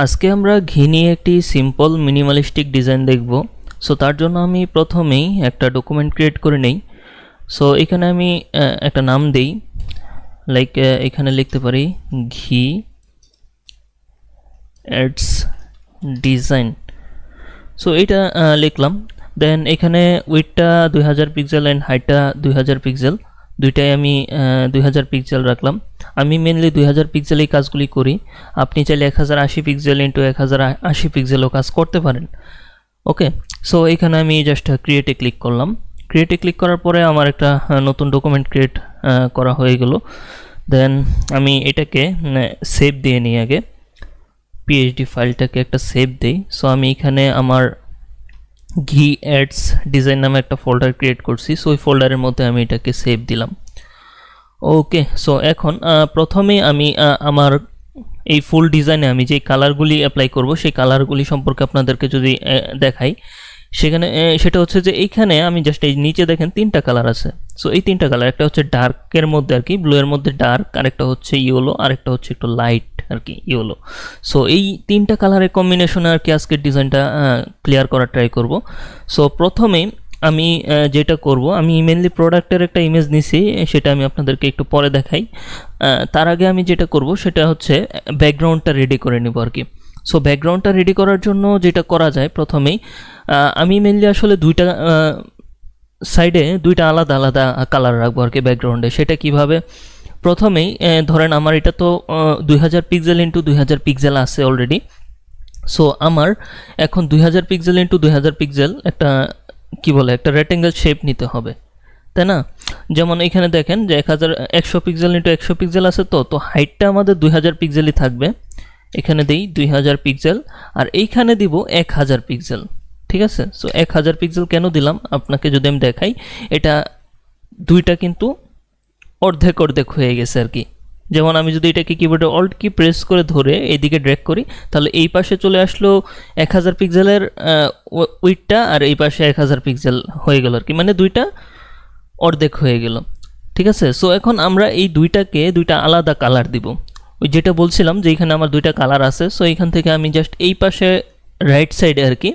আজকে আমরা ঘি নিয়ে একটি সিম্পল মিনিমালিস্টিক ডিজাইন দেখব। সো তার জন্য আমি প্রথমেই একটা ডকুমেন্ট ক্রিয়েট করে নেই। সো এখানে আমি একটা নাম দেই, লাইক এখানে লিখতে পারি ঘি অ্যাডস ডিজাইন। সো এটা লিখলাম। দেন এখানে উইডটা 2000 পিক্সেল অ্যান্ড হাইটটা 2000 পিক্সেল, দুইটাই আমি 2000 পিক্সেল রাখলাম। আমি মেনলি 2000 পিক্সেলেই কাজগুলি করি। আপনি চাইলে 1080 পিক্সেল ইন্টু 1080 পিক্সেলও কাজ করতে পারেন। ওকে, সো এখানে আমি জাস্ট ক্রিয়েটে ক্লিক করলাম। ক্রিয়েটে ক্লিক করার পরে আমার একটা নতুন ডকুমেন্ট ক্রিয়েট করা হয়ে গেল। দেন আমি এটাকে সেভ দিয়ে নিই আগে, পিএইচডি ফাইলটাকে একটা সেভ দেই। সো আমি এখানে আমার ঘি অ্যাডস ডিজাইন নামে একটা ফোল্ডার ক্রিয়েট করছি। সো ওই ফোল্ডারের মধ্যে আমি এটাকে সেভ দিলাম। ওকে, সো এখন প্রথমেই আমি আমার এই ফুল ডিজাইনে আমি যে কালারগুলি অ্যাপ্লাই করব সেই কালারগুলি সম্পর্কে আপনাদেরকে যদি দেখাই, সেখানে সেটা হচ্ছে যে এইখানে আমি জাস্ট এই নিচে দেখেন তিনটা কালার আছে। সো এই তিনটা কালার, একটা হচ্ছে ডার্কের মধ্যে আর কি, ব্লু এর মধ্যে ডার্ক, আরেকটা হচ্ছে ইয়েলো, আরেকটা হচ্ছে একটু লাইট আর কি ইয়েলো। সো এই তিনটা কালারের কম্বিনেশনে আর কি আজকের ডিজাইনটা ক্লিয়ার করার ট্রাই করব। সো প্রথমেই আমি যেটা করব, আমি মেনলি প্রোডাক্টের একটা ইমেজ নিছি, সেটা আমি আপনাদেরকে একটু পরে দেখাই। তার আগে আমি যেটা করব সেটা হচ্ছে ব্যাকগ্রাউন্ডটা রেডি করে নেব আর কি। সো ব্যাকগ্রাউন্ডটা রেডি করার জন্য যেটা করা যায়, প্রথমেই আমি মেনলি আসলে দুইটা সাইডে দুইটা আলাদা আলাদা কালার রাখবো আর কি ব্যাকগ্রাউন্ডে। সেটা কিভাবে, প্রথমেই ধরেন আমার এটা তো 2000 পিক্সেল ইন্টু 2000 পিক্সেল আছে অলরেডি। সো আমার এখন 2000 পিক্সেল ইন্টু 2000 পিক্সেল একটা কি বলে একটা রেক্ট্যাঙ্গেল শেপ নিতে হবে, তাই না? যেমন এখানে দেখেন যে 100 পিক্সেল ইন্টু 100 পিক্সেল আছে, তো হাইটটা আমাদের 2000 পিক্সেলই থাকবে। এখানে দিই 2000 পিক্সেল, আর এইখানে দিব 1000 পিক্সেল। ঠিক আছে, সো 1000 পিক্সেল কেন দিলাম আপনাকে যদি আমি দেখাই, এটা দুইটা কিন্তু অর্ধেক অর্ধেক হয়ে গেছে আর কি। যেমন আমি যদি এটাকে কিবোর্ডে অল্ট কি প্রেস করে ধরে এইদিকে ড্র্যাগ করি, তাহলে এই পাশে চলে আসলো 1000 পিক্সেলের উইডটা, আর এই পাশে 1000 পিক্সেল হয়ে গেল আর কি, মানে দুইটা অর্ধেক হয়ে গেল। ঠিক আছে, সো এখন আমরা এই দুইটাকে দুইটা আলাদা কালার দিব। ওই যেটা বলছিলাম যে এখানে আমার দুইটা কালার আছে, সো এইখান থেকে আমি জাস্ট এই পাশে রাইট সাইডে আর কি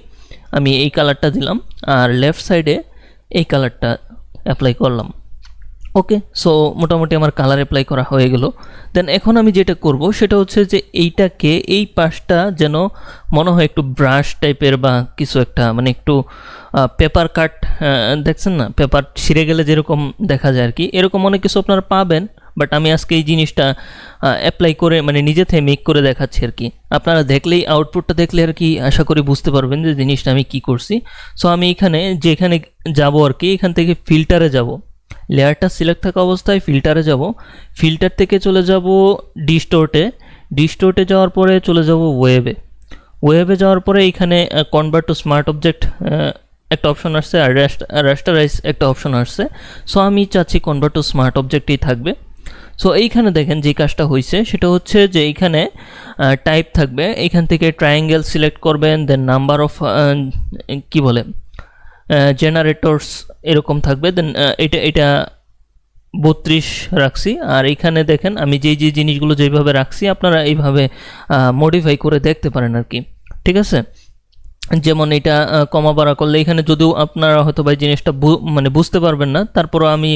আমি এই কালারটা দিলাম, আর লেফট সাইডে এই কালারটা অ্যাপ্লাই করলাম। ওকে, সো মোটামুটি আমার কালার অ্যাপ্লাই করা হয়ে গেল। দেন এখন আমি যেটা করব সেটা হচ্ছে যে এইটাকে এই পাশটা যেন মনে হয় একটু ব্রাশ টাইপের বা কিছু একটা, মানে একটু পেপার কাট, দেখছেন না পেপার ছিঁড়ে গেলে যেরকম দেখা যায় আর কি, এরকম অনেক কিছু আপনারা পাবেন। বাট আমি আজকে এই জিনিসটা অ্যাপ্লাই করে মানে নিজে থেকে মেক করে দেখাচ্ছি আর কি। আপনারা দেখলেই আউটপুটটা দেখলে আর কি আশা করি বুঝতে পারবেন যে জিনিসটা আমি কি করছি। সো আমি এখানে যেখানে যাব আর কি, এখান থেকে ফিল্টারে যাব, লেয়ারটা সিলেক্ট থাকা অবস্থায় ফিল্টারে যাব, ফিল্টার থেকে চলে যাব ডিস্টোর্টে যাওয়ার পরে চলে যাব ওয়েবে যাওয়ার পরে এখানে কনভার্ট টু স্মার্ট অবজেক্ট একটা অপশন আসছে, আর রাস্টারাইজ একটা অপশন আসছে। সো আমি চাচ্ছি কনভার্ট টু স্মার্ট অবজেক্টেই থাকবে। সো এইখানে দেখেন যে কাজটা হয়েছে সেটা হচ্ছে যে এইখানে টাইপ থাকবে, এইখান থেকে ট্রায়াঙ্গেল সিলেক্ট করবেন, দেন নাম্বার অফ কি বলে জেনারেটরস এরকম থাকবে। দেন এটা 32 রাখছি। আর এইখানে দেখেন আমি যে জিনিসগুলো যেভাবে রাখছি আপনারা এইভাবে মডিফাই করে দেখতে পারেন আর কি। ঠিক আছে, যেমন এটা কমা বাড়া করলে এখানে যদিও আপনারা হয়তো বা জিনিসটা মানে বুঝতে পারবেন না, তারপরও আমি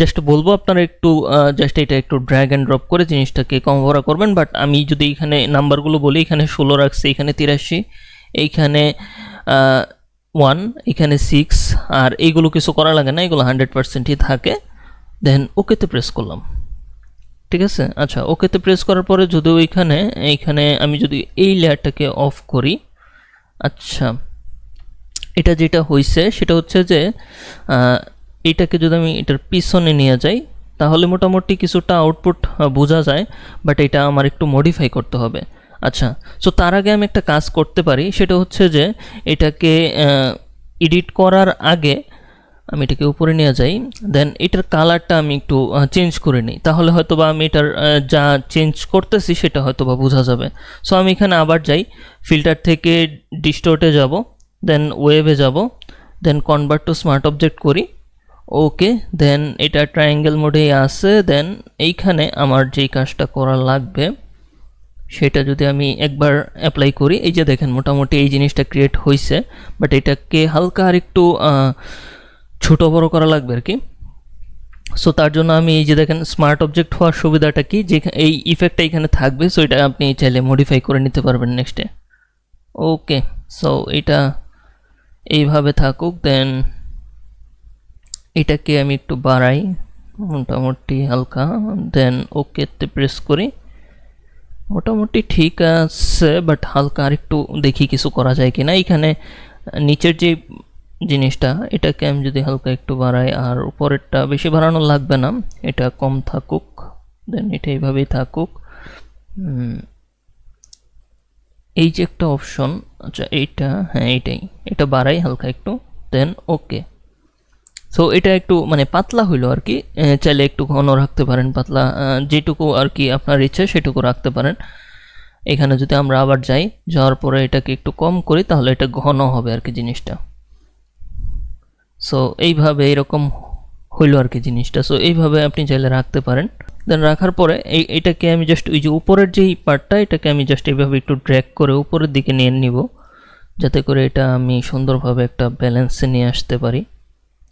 জাস্ট বলবো আপনারা একটু জাস্ট এটা একটু ড্র্যাগ অ্যান্ড ড্রপ করে জিনিসটাকে কমা বাড়া করবেন। বাট আমি যদি এখানে নাম্বারগুলো বলি, এখানে 16 রাখছি, এখানে 83, এইখানে 1, এখানে 6, আর এইগুলো কিছু করা লাগে না, এগুলো 100%ই থাকে। দেন ওকেতে প্রেস করলাম। ঠিক আছে, আচ্ছা ওকেতে প্রেস করার পরে যদিও এইখানে আমি যদি এই লেয়ারটাকে অফ করি, আচ্ছা এটা যেটা হয়েছে সেটা হচ্ছে যে এটাকে যদি আমি এটার পিছনে নিয়ে যাই তাহলে মোটামুটি কিছুটা আউটপুট বোঝা যায়, বাট এটা আমার একটু মডিফাই করতে হবে। আচ্ছা, সো তার আগে আমি একটা কাজ করতে পারি, সেটা হচ্ছে যে এটাকে এডিট করার আগে আমি এটাকে উপরে নিয়ে যাই, দেন এটার কালারটা আমি একটু চেঞ্জ করে নিই, তাহলে হয়তো বা আমি এটার যা চেঞ্জ করতেছি সেটা হয়তো বা বোঝা যাবে। সো আমি এখানে আবার যাই, ফিল্টার থেকে ডিস্টোর্টে যাব, দেন ওয়েবে যাব, দেন কনভার্ট টু স্মার্ট অবজেক্ট করি। ওকে, দেন এটা ট্রায়াঙ্গেল মোডেই আছে। দেন এইখানে আমার যেই কাজটা করা লাগবে সেটা যদি আমি একবার অ্যাপ্লাই করি, এই যে দেখেন মোটামুটি এই জিনিসটা ক্রিয়েট হয়েছে, বাট এটাকে হালকা আর একটু ছোটো বড়ো করা লাগবে আর কি। সো তার জন্য আমি এই যে দেখেন স্মার্ট অবজেক্ট হওয়ার সুবিধাটা কি, যে এই ইফেক্টটা এখানে থাকবে, সো এটা আপনি চাইলে মডিফাই করে নিতে পারবেন নেক্সটে। ওকে, সো এটা এইভাবে থাকুক। দেন এটাকে আমি একটু বাড়াই মোটামুটি হালকা, দেন ওকেতে প্রেস করি। মোটামুটি ঠিক আছে, বাট হালকা আর একটু দেখি কিছু করা যায় কিনা। এখানে নিচের যে জিনিসটা এটাকে আমি যদি হালকা একটু বাড়াই, আর উপরেরটা বেশি বাড়ানো লাগবে না, এটা কম থাকুক। দেন এটা এইভাবেই থাকুক। এই যে একটা অপশন, আচ্ছা এইটা, হ্যাঁ এইটাই, এটা বাড়াই হালকা একটু। দেন ওকে, সো এটা একটু মানে পাতলা হইলো আর কি। চাইলে একটু ঘন রাখতে পারেন, পাতলা যেটুকু আর কি আপনার ইচ্ছা সেটুকু রাখতে পারেন। এখানে যদি আমরা আবার যাওয়ার পরে এটাকে একটু কম করি, তাহলে এটা ঘন হবে আর কি জিনিসটা। সো এইভাবে এরকম হইলো আর কি জিনিসটা। সো এইভাবে আপনি চাইলে রাখতে পারেন। দেন রাখার পরে এটাকে আমি জাস্ট ওই যে উপরের যেই পার্টটা, এটাকে আমি জাস্ট এইভাবে একটু ড্র্যাগ করে উপরের দিকে নিয়ে নিব, যাতে করে এটা আমি সুন্দরভাবে একটা ব্যালেন্সে নিয়ে আসতে পারি।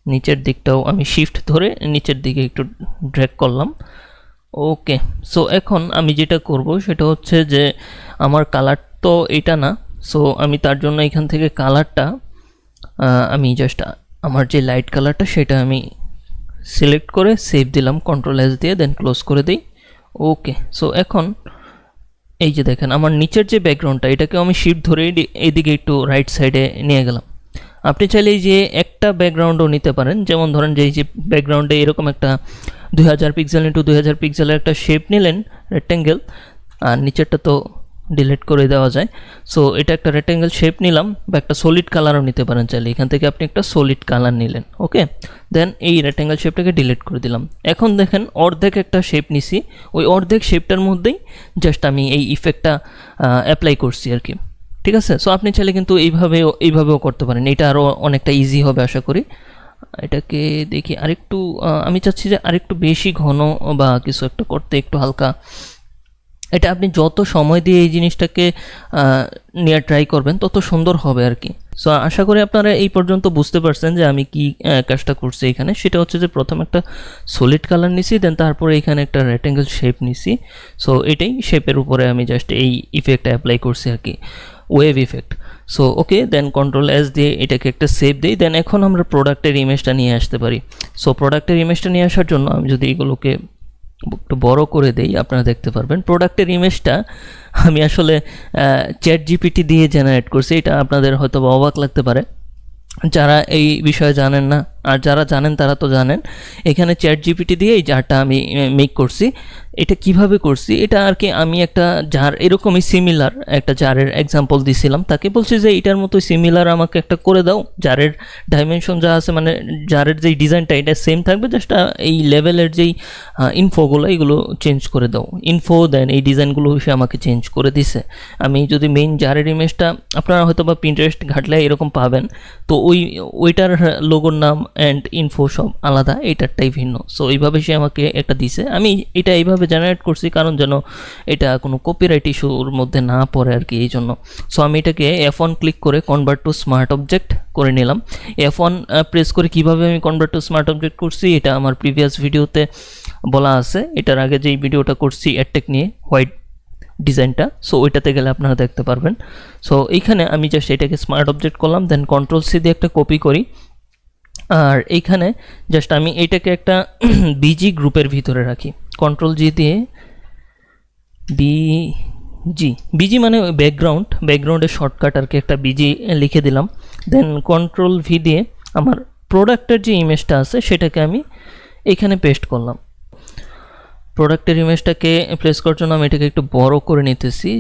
নিচের দিকটাও আমি শিফট ধরে নিচের দিকে একটু ড্র্যাগ করলাম। ওকে, সো এখন আমি যেটা করব সেটা হচ্ছে যে আমার কালার তো এটা না, সো আমি তার জন্য এখান থেকে কালারটা আমি জাস্ট আমার যে লাইট কালারটা সেটা আমি সিলেক্ট করে সেভ দিলাম কন্ট্রোল এস দিয়ে, দেন ক্লোজ করে দিই। ওকে, সো এখন এই যে দেখেন আমার নিচের যে ব্যাকগ্রাউন্ডটা, এটাকে আমি শিফট ধরে এইদিকে একটু রাইট সাইডে নিয়ে গেলাম। আপনি চাইলে এই যে একটা ব্যাকগ্রাউন্ডও নিতে পারেন, যেমন ধরেন যে এই যে ব্যাকগ্রাউন্ডে এরকম একটা 2000 পিক্সেল ইন্টু 2000 পিক্সেলের একটা শেপ নিলেন রেক্টেঙ্গেল, আর নিচেরটা তো ডিলিট করে দেওয়া যায়। সো এটা একটা রেক্টেঙ্গেল শেপ নিলাম, বা একটা সলিড কালারও নিতে পারেন চাইলে। এখান থেকে আপনি একটা সলিড কালার নিলেন, ওকে। দেন এই রেক্টেঙ্গেল শেপটাকে ডিলিট করে দিলাম। এখন দেখেন অর্ধেক একটা শেপ নিছি, ওই অর্ধেক শেপটার মধ্যেই জাস্ট আমি এই ইফেক্টটা অ্যাপ্লাই করছি আর কি। ঠিক আছে, সো আপনি চাইলে কিন্তু এইভাবেও করতে পারেন, এটা আরও অনেকটা ইজি হবে আশা করি। এটাকে দেখি আরেকটু, আমি চাচ্ছি যে আরেকটু বেশি ঘন বা কিছু একটা করতে, একটু হালকা। এটা আপনি যত সময় দিয়ে এই জিনিসটাকে নিয়ে ট্রাই করবেন তত সুন্দর হবে আর কি। সো আশা করি আপনারা এই পর্যন্ত বুঝতে পারছেন যে আমি কি কাজটা করছি এখানে। সেটা হচ্ছে যে প্রথম একটা সলিড কালার নিছি, দেন তারপরে এখানে একটা রেক্টেঙ্গেল শেপ নিছি। সো এটাই শেপের উপরে আমি জাস্ট এই ইফেক্টটা অ্যাপ্লাই করছি আর কি, ওয়েভ ইফেক্ট। সো ওকে, দেন কন্ট্রোল এস দিয়ে এটাকে একটা সেভ দিই। দেন এখন আমরা প্রোডাক্টের ইমেজটা নিয়ে আসতে পারি। সো প্রোডাক্টের ইমেজটা নিয়ে আসার জন্য আমি যদি এগুলোকে একটু বড় করে দেই, আপনারা দেখতে পারবেন প্রোডাক্টের ইমেজটা আমি আসলে চ্যাট জিপিটি দিয়ে জেনারেট করছি। এটা আপনাদের হয়তো অবাক লাগতে পারে যারা এই বিষয়ে জানেন না, আর যারা জানেন তারা তো জানেন। এখানে চ্যাট জিপিটি দিয়ে এই জারটা আমি মেক করছি। এটা কিভাবে করছি, এটা আর কি আমি একটা জার এরকমই সিমিলার একটা জারের এক্সাম্পল দিছিলাম, তাকে বলছি যে এটার মতো সিমিলার আমাকে একটা করে দাও, জারের ডাইমেনশন যা আছে মানে জারের যেই ডিজাইনটা এটা সেম থাকবে, জাস্ট এই লেভেলের যেই ইনফোগুলো এগুলো চেঞ্জ করে দাও, ইনফো দেন এই ডিজাইনগুলো সে আমাকে চেঞ্জ করে দিছে। আমি যদি মেইন জারের ইমেজটা আপনারা হয়তো বা পিন্টারেস্ট ঘাটলে এরকম পাবেন, তো ওইটার লোগোর নাম অ্যান্ড ইনফো সব আলাদা, এইটারটাই ভিন্ন। সো এইভাবে সে আমাকে একটা দিছে, আমি এটা এইভাবে জেনারেট করছি কারণ যেন এটা কোনো কপিরাইট ইস্যুর মধ্যে না পড়ে আর কি, এই জন্য। সো আমি এটাকে F1 ক্লিক করে কনভার্ট টু স্মার্ট অবজেক্ট করে নিলাম। F1 প্রেস করে কিভাবে আমি কনভার্ট টু স্মার্ট অবজেক্ট করছি এটা আমার প্রিভিয়াস ভিডিওতে বলা আছে। এটার আগে যেই ভিডিওটা করছি অ্যাডটেক নিয়ে, হোয়াইট ডিজাইনটা, সো ওইটাতে গেলে আপনারা দেখতে পারবেন। সো এইখানে আমি জাস্ট এটাকে স্মার্ট অবজেক্ট করলাম, দেন কন্ট্রোল সি দিয়ে একটা কপি করি, আর এইখানে জাস্ট আমি এইটাকে একটা বিজি গ্রুপের ভিতরে রাখি। কন্ট্রোল জি দিয়ে বিজি মানে ব্যাকগ্রাউন্ডের শর্টকাট আর কি, একটা বিজি লিখে দিলাম। দেন কন্ট্রোল ভি দিয়ে আমার প্রোডাক্টের যে ইমেজটা আছে সেটাকে আমি এখানে পেস্ট করলাম। প্রোডাক্টের ইমেজটাকে প্লেস করার জন্য আমি এটাকে একটু বড় করে নিতেছি,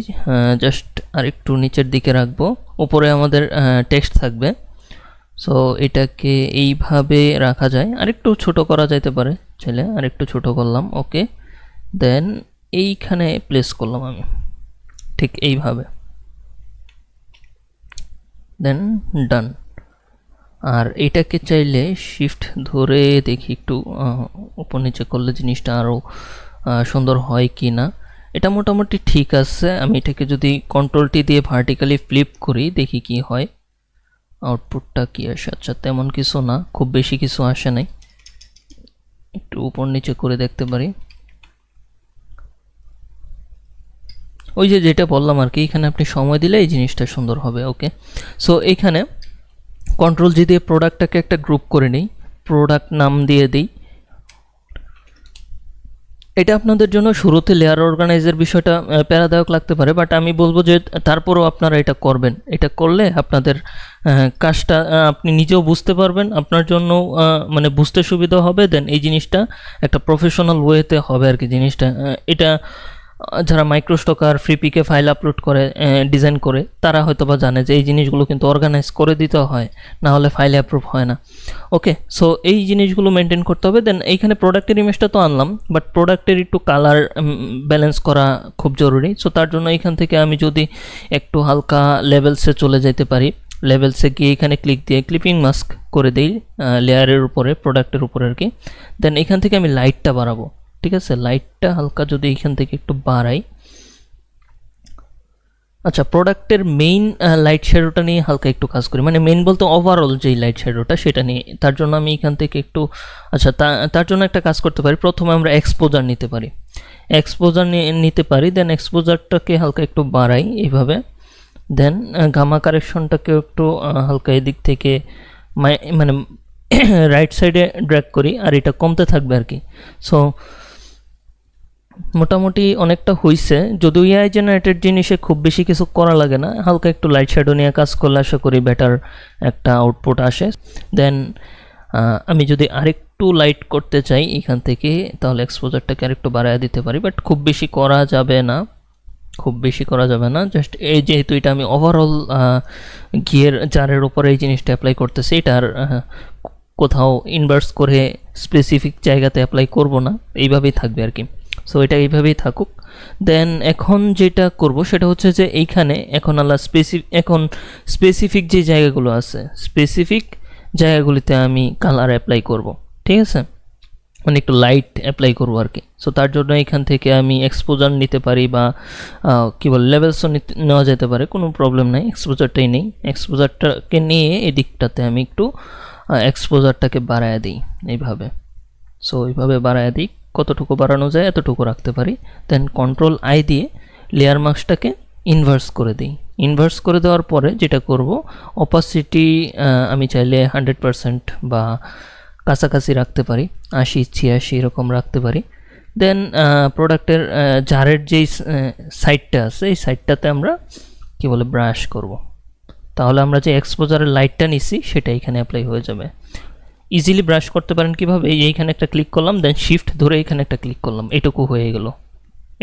জাস্ট আর একটু নিচের দিকে রাখবো, উপরে আমাদের টেক্সট থাকবে। সো এটাকে এইভাবে রাখা যায়, আরেকটু ছোট করা যাইতে পারে চাইলে, আরেকটু ছোট করলাম। ওকে, দেন এইখানে প্লেস করলাম আমি ঠিক এইভাবে, দেন ডান। আর এটাকে চাইলে শিফট ধরে দেখি একটু উপর নিচে করলে জিনিসটা আরও সুন্দর হয় কি না। এটা মোটামুটি ঠিক আছে। আমি এটাকে যদি কন্ট্রোল-টি দিয়ে ভার্টিক্যালি ফ্লিপ করি দেখি কি হয়, আউটপুটটা কি আসে। আচ্ছা, তেমন কিছু না, খুব বেশি কিছু আসে নাই। একটু উপর নিচে করে দেখতে পারি। ওই যে যেটা বললাম আর কি, এখানে আপনি সময় দিলে এই জিনিসটা সুন্দর হবে। ওকে, সো এইখানে কন্ট্রোল-জি দিয়ে প্রোডাক্টটাকে একটা গ্রুপ করে নিই, প্রোডাক্ট নাম দিয়ে দিই। এটা আপনাদের জন্য শুরুতে লেয়ার অর্গানাইজের বিষয়টা প্যারাদায়ক লাগতে পারে, বাট আমি বলবো যে তারপরেও আপনারা এটা করবেন। এটা করলে আপনাদের কাজটা আপনি নিজেও বুঝতে পারবেন, আপনার জন্য মানে বুঝতে সুবিধা হবে। দেন এই জিনিসটা একটা প্রফেশনাল ওয়েতে হবে আর কি জিনিসটা। এটা যারা মাইক্রোস্টক আর ফ্রিপিকে ফাইল আপলোড করে ডিজাইন করে তারা হয়তো বা জানে যে এই জিনিসগুলো কিন্তু অর্গানাইজ করে দিতে হয়, না হলে ফাইল অ্যাপ্রুভ হয় না। ওকে, সো এই জিনিসগুলো মেনটেন করতে হবে। দেন এইখানে প্রোডাক্টের ইমেজটা তো আনলাম, বাট প্রোডাক্টের একটু কালার ব্যালেন্স করা খুব জরুরি। সো তার জন্য এখান থেকে আমি যদি একটু হালকা লেভেলসে চলে যেতে পারি, লেভেলসে গিয়ে এখানে ক্লিক দিয়ে ক্লিপিং মাস্ক করে দিই লেয়ারের উপরে, প্রোডাক্টের উপরে আর কি। দেন এখান থেকে আমি লাইটটা বাড়াবো, ঠিক আছে, লাইটটা হালকা যদি এখান থেকে একটু বাড়াই। আচ্ছা, প্রোডাক্টের মেইন লাইট শ্যাডোটা নিয়ে হালকা একটু কাজ করি, মানে মেইন বলতে ওভারঅল যেই লাইট শ্যাডোটা সেটা নিয়ে। তার জন্য আমি এখান থেকে একটু, আচ্ছা তার জন্য একটা কাজ করতে পারি। প্রথমে আমরা এক্সপোজার নিতে পারি, নিতে পারি। দেন এক্সপোজারটাকে হালকা একটু বাড়াই এইভাবে। দেন গামা কারেকশনটাকে একটু হালকা এদিক থেকে মানে রাইট সাইডে ড্র্যাগ করি, আর এটা কমতে থাকবে আর কি। সো মোটামুটি অনেকটা হইছে। যদিও এআই জেনারেটেড জিনিসে খুব বেশি কিছু করা লাগে না, হালকা একটু লাইট শ্যাডো নিয়ে কাজ করলে আশা করি বেটার একটা আউটপুট আসে। দেন আমি যদি আরেকটু লাইট করতে চাই এখান থেকে, তাহলে এক্সপোজারটাকে আরেকটু বাড়ায় দিতে পারি, বাট খুব বেশি করা যাবে না, জাস্ট এই যেহেতু এটা আমি ওভারঅল গিয়ের জারের উপরে এই জিনিসটা অ্যাপ্লাই করতেছি, এটা আর কোথাও ইনভার্স করে স্পেসিফিক জায়গাতে অ্যাপ্লাই করব না, এইভাবেই থাকবে আর কি। সো এটা এইভাবেই থাকুক। দেন এখন যেটা করব সেটা হচ্ছে যে এইখানে এখন স্পেসিফিক যে জায়গাগুলো আছে, স্পেসিফিক জায়গাগুলিতে আমি কালার অ্যাপ্লাই করব, ঠিক আছে, মানে একটু লাইট অ্যাপ্লাই করবো আর কি। সো তার জন্য এখান থেকে আমি এক্সপোজার নিতে পারি, বা কী বলে লেভেলসও নেওয়া যেতে পারে, কোনো প্রবলেম নাই। এক্সপোজারটাই নেই, এক্সপোজারটাকে নিয়ে এদিকটাতে আমি একটু এক্সপোজারটাকে বাড়ায় দিই এইভাবে। সো এইভাবে বাড়ায় দিই, কতটুকু বাড়ানো যায় এতটুকু রাখতে পারি। দেন কন্ট্রোল-আই দিয়ে লেয়ার মাস্কটাকে ইনভার্স করে দিই। ইনভার্স করে দেওয়ার পরে যেটা করব, অপাসিটি আমি চাইলে 100% বা কাছাকাছি রাখতে পারি, 80-86 এরকম রাখতে পারি। দেন প্রোডাক্টের জারের যেই সাইডটা আছে এই সাইডটাতে আমরা কি বলে ব্রাশ করব, তাহলে আমরা যে এক্সপোজারের লাইটটা নিছি সেটা এখানে অ্যাপ্লাই হয়ে যাবে। ইজিলি ব্রাশ করতে পারেন কীভাবে, এইখানে একটা ক্লিক করলাম, দেন শিফট ধরে এখানে একটা ক্লিক করলাম, এটুকু হয়ে গেল।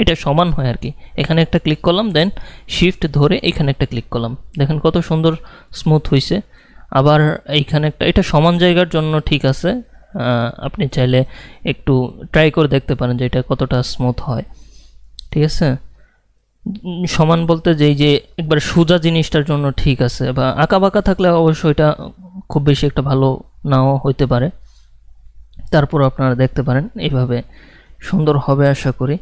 এটা সমান হয় আর কি, এখানে একটা ক্লিক করলাম, দেন শিফট ধরে এখানে একটা ক্লিক করলাম, দেখেন কত সুন্দর স্মুথ হয়েছে। আবার এইখানে একটা, এটা সমান জায়গার জন্য ঠিক আছে, আপনি চাইলে একটু ট্রাই করে দেখতে পারেন যে এটা কতটা স্মুথ হয়, ঠিক আছে। সমান বলতে যেই যে একবার সোজা জিনিসটার জন্য ঠিক আছে, বা আঁকা বাঁকা থাকলে অবশ্য এটা খুব বেশি একটা ভালো নাও হইতে পারে। তারপর আপনারা দেখতে পারেন এইভাবে সুন্দর হবে আশা করি।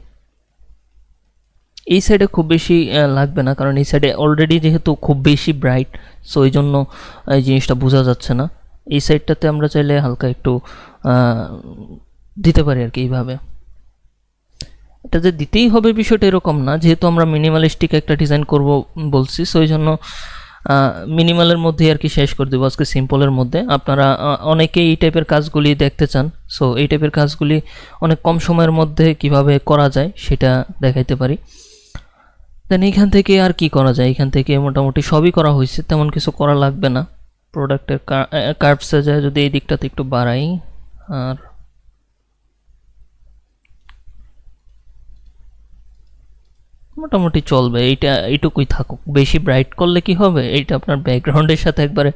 এই সাইডে খুব বেশি লাগবে না, কারণ এই সাইডে অলরেডি যেহেতু খুব বেশি ব্রাইট, সো এই জন্য এই জিনিসটা বোঝা যাচ্ছে না। এই সাইডটাতে আমরা চাইলে হালকা একটু দিতে পারি আর কি এইভাবে। এটা যে দিতেই হবে বিষয়টা এরকম না, যেহেতু আমরা মিনিমালিস্টিক একটা ডিজাইন করব বলছি, সো এই জন্য মিনিমালের মধ্যে আর কি শেষ করে দেবো আজকে, সিম্পলের মধ্যে। আপনারা অনেকেই এই টাইপের কাজগুলি দেখতে চান, সো এই টাইপের কাজগুলি অনেক কম সময়ের মধ্যে কিভাবে করা যায় সেটা দেখাইতে পারি। দেন এইখান থেকে আর কি করা যায়, এখান থেকে মোটামুটি সবই করা হয়েছে, তেমন কিছু করা লাগবে না। প্রোডাক্টের কার্ভসে যায় যদি এই দিকটাতে একটু বাড়াই, আর মোটামুটি চলবে, এইটুকুই থাকুক। বেশি ব্রাইট করলে কি হবে, এইটা আপনার ব্যাকগ্রাউন্ডের সাথে একবারে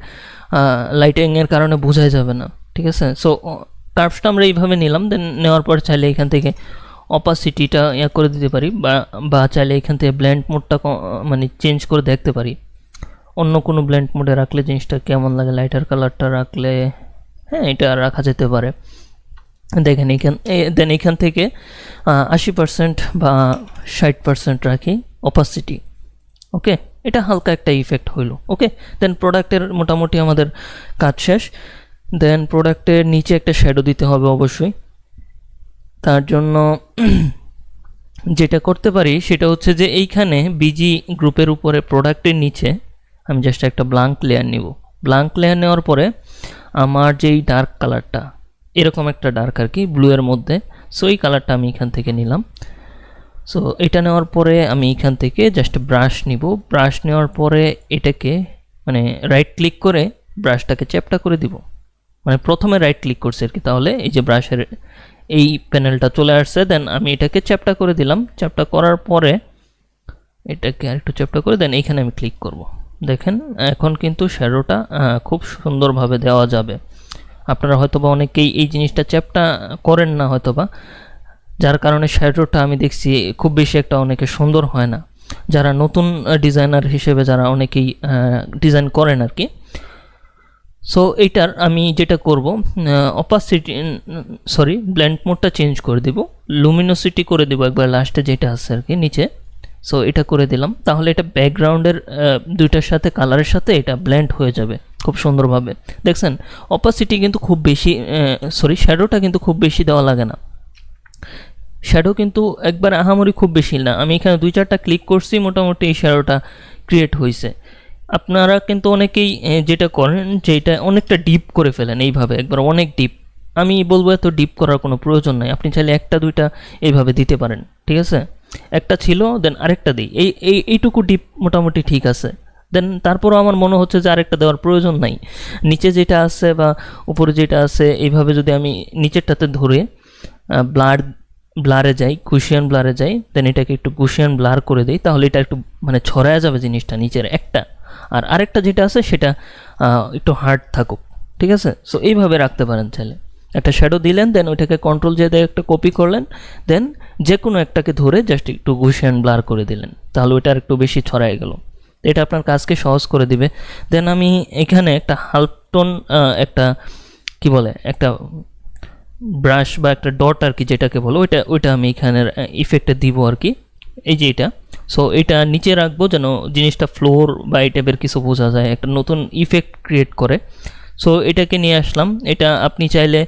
লাইটিংয়ের কারণে বোঝাই যাবে না, ঠিক আছে। সো কার্ভসটা আমরা এইভাবে নিলাম, দেন নেওয়ার পর চাইলে এখান থেকে অপাসিটিটা করে দিতে পারি, বা চাইলে এখান থেকে ব্লেন্ড মোডটা মানে চেঞ্জ করে দেখতে পারি, অন্য কোনো ব্লেন্ড মোডে রাখলে জিনিসটা কেমন লাগে, লাইটার কালারটা রাখলে, হ্যাঁ এটা রাখা যেতে পারে। দেখেন দেন এখান থেকে 80% বা 60% রাখি অপাসিটি। ওকে, এটা হালকা একটা ইফেক্ট হইলো। ওকে, দেন প্রোডাক্টের মোটামুটি আমাদের কাজ শেষ। দেন প্রোডাক্টের নিচে একটা শ্যাডো দিতে হবে অবশ্যই। তার জন্য যেটা করতে পারি সেটা হচ্ছে যে এইখানে বিজি গ্রুপের উপরে প্রোডাক্টের নিচে আমি জাস্ট একটা ব্ল্যাঙ্ক লেয়ার নিব। ব্ল্যাঙ্ক লেয়ার নেওয়ার পরে আমার যেই ডার্ক কালারটা, এরকম একটা ডার্ক আর কি ব্লু এর মধ্যে, সো এই কালারটা আমি এখান থেকে নিলাম। সো এটা নেওয়ার পরে আমি এখান থেকে জাস্ট ব্রাশ নিব। ব্রাশ নেওয়ার পরে এটাকে মানে রাইট ক্লিক করে ব্রাশটাকে চ্যাপটা করে দিব। মানে প্রথমে রাইট ক্লিক করছি আর কি, তাহলে এই যে ব্রাশের এই প্যানেলটা চলে আসছে। দেন আমি এটাকে চ্যাপটা করে দিলাম। চ্যাপটা করার পরে এটাকে আরেকটু চ্যাপটা করে দেন এইখানে আমি ক্লিক করব। দেখেন এখন কিন্তু শ্যাডোটা খুব সুন্দরভাবে দেওয়া যাবে। আপনারা হয়তোবা অনেকেই এই জিনিসটা চ্যাপটা করেন না হয়তোবা, যার কারণে শ্যাডোটা আমি দেখছি খুব বেশি একটা অনেকে সুন্দর হয় না। যারা নতুন ডিজাইনার হিসেবে যারা অনেকেই ডিজাইন করেন আর কি। সো এইটার আমি যেটা করব, অপাসিটি ব্লেন্ড মোডটা চেঞ্জ করে দেব, লুমিনোসিটি করে দেব একবার লাস্টে যেটা আছে আর কি নিচে। সো এটা করে দিলাম, তাহলে এটা ব্যাকগ্রাউন্ডের দুইটার সাথে কালারের সাথে এটা ব্লেন্ড হয়ে যাবে খুব সুন্দরভাবে। দেখছেন অপাসিটি কিন্তু খুব বেশি, শ্যাডোটা কিন্তু খুব বেশি দেওয়া লাগে না। শ্যাডো কিন্তু একবার আহামরি খুব বেশি না, আমি এখানে 2-4টা ক্লিক করছি, মোটামুটি এই শ্যাডোটা ক্রিয়েট হয়েছে। আপনারা কিন্তু অনেকেই যেটা করেন যে এটা অনেকটা ডিপ করে ফেলেন এইভাবে, একবার অনেক ডিপ। আমি বলবো এত ডিপ করার কোনো প্রয়োজন নাই, আপনি চাইলে 1-2টা এইভাবে দিতে পারেন, ঠিক আছে। একটা ছিল দেন আরেকটা দিই, এইটুকু ডিপ মোটামুটি ঠিক আছে। দেন তারপরও আমার মনে হচ্ছে যে আরেকটা দেওয়ার প্রয়োজন নাই। নিচে যেটা আছে বা উপরে যেটা আছে এইভাবে যদি আমি নিচেরটাতে ধরে ব্লারে যাই, গুশিয়ান ব্লারে যাই, দেন এটাকে একটু গুশিয়ান ব্লার করে দিই, তাহলে এটা একটু মানে ছড়ায় যাবে জিনিসটা নিচের একটা, আর আরেকটা যেটা আছে সেটা একটু হার্ড থাকুক, ঠিক আছে। সো এইভাবে রাখতে পারেন চাইলে। একটা শ্যাডো দিলেন, দেন ওইটাকে কন্ট্রোল জে দিয়ে একটা কপি করলেন, দেন যে কোনো একটাকে ধরে জাস্ট একটু গুশিয়ান ব্লার করে দিলেন, তাহলে ওইটা একটু বেশি ছড়ায় গেল। এটা আপনার কাজকে সহজ করে দিবে। দেন আমি এখানে একটা হালটোন একটা কি বলে একটা ব্রাশ বা একটা ডট আর কি যেটাকে বলো, ওইটা আমি এখানের ইফেক্টে দিব আর কি, এই যে এটা। সো এটা নিচে রাখবো যেন জিনিসটা ফ্লোর বা এই টাইপের কিছু বোঝা যায়, একটা নতুন ইফেক্ট ক্রিয়েট করে। সো এটাকে নিয়ে আসলাম। এটা আপনি চাইলে